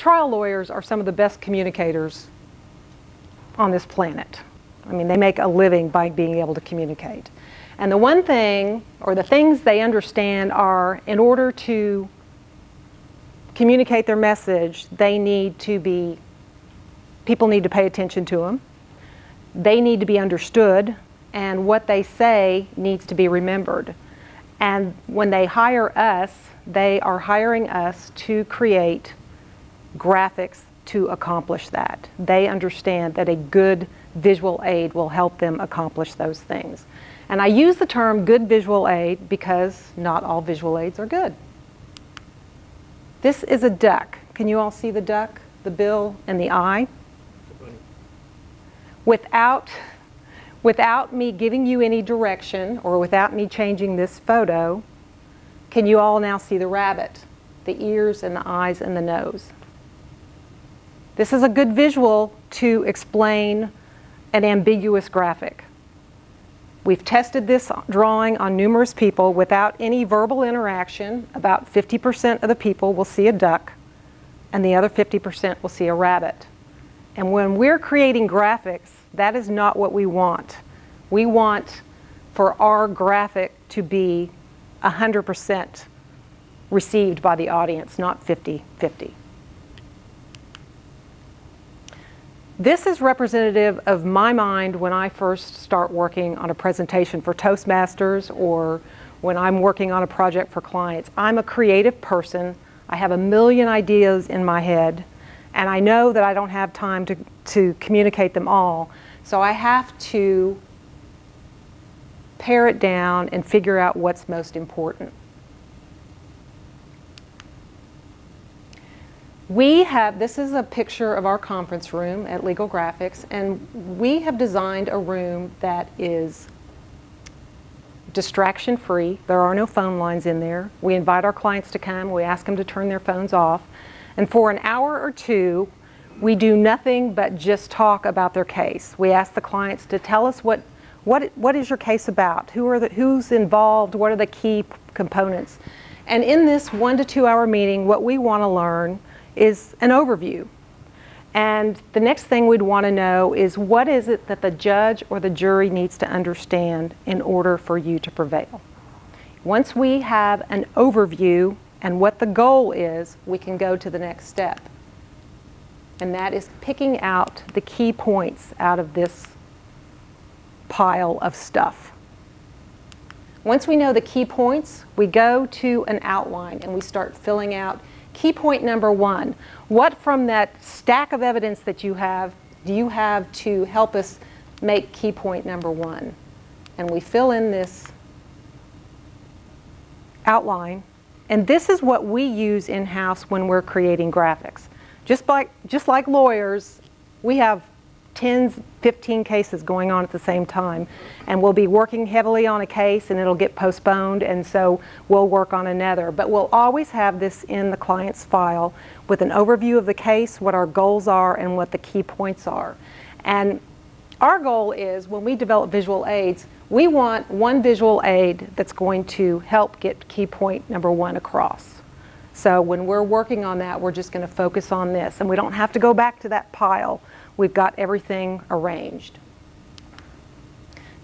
trial lawyers are some of the best communicators on this planet. I mean, they make a living by being able to communicate. And the one thing, or the things they understand are, in order to communicate their message, they need to be, people need to pay attention to them. They need to be understood, and what they say needs to be remembered. And when they hire us, they are hiring us to create graphics to accomplish that. They understand that a good visual aid will help them accomplish those things. And I use the term good visual aid because not all visual aids are good. This is a duck. Can you all see the duck, the bill, and the eye? Without me giving you any direction, or without me changing this photo, can you all now see the rabbit, the ears and the eyes and the nose? This is a good visual to explain an ambiguous graphic. We've tested this drawing on numerous people without any verbal interaction. About 50% of the people will see a duck, and the other 50% will see a rabbit. And when we're creating graphics, that is not what we want. We want for our graphic to be 100% received by the audience, not 50-50. This is representative of my mind when I first start working on a presentation for Toastmasters, or when I'm working on a project for clients. I'm a creative person. I have a million ideas in my head, and I know that I don't have time to communicate them all. So I have to pare it down and figure out what's most important. This is a picture of our conference room at Legal Graphics, and we have designed a room that is distraction-free. There are no phone lines in there. We invite our clients to come. We ask them to turn their phones off. And for an hour or two, we do nothing but just talk about their case. We ask the clients to tell us what is your case about? Who's involved? What are the key components? And in this 1 to 2 hour meeting, what we want to learn is an overview. And the next thing we'd want to know is, what is it that the judge or the jury needs to understand in order for you to prevail? Once we have an overview and what the goal is, we can go to the next step. And that is picking out the key points out of this pile of stuff. Once we know the key points, we go to an outline and we start filling out key point number 1. What from that stack of evidence that you have do you have to help us make key point number 1? And we fill in this outline, and this is what we use in-house when we're creating graphics. Just like lawyers, we have 10, 15 cases going on at the same time, and we'll be working heavily on a case and it'll get postponed, and so we'll work on another. But we'll always have this in the client's file with an overview of the case, what our goals are, and what the key points are. And our goal is, when we develop visual aids, we want one visual aid that's going to help get key point number 1 across. So when we're working on that, we're just going to focus on this, and we don't have to go back to that pile. We've got everything arranged.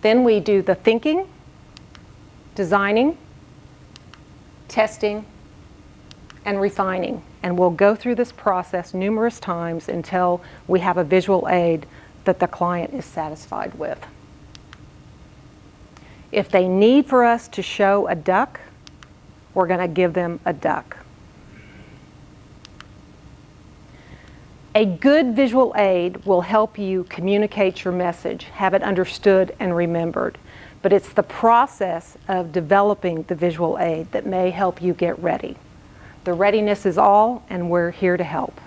Then we do the thinking, designing, testing, and refining. And we'll go through this process numerous times until we have a visual aid that the client is satisfied with. If they need for us to show a duck, we're going to give them a duck. A good visual aid will help you communicate your message, have it understood and remembered. But it's the process of developing the visual aid that may help you get ready. The readiness is all, and we're here to help.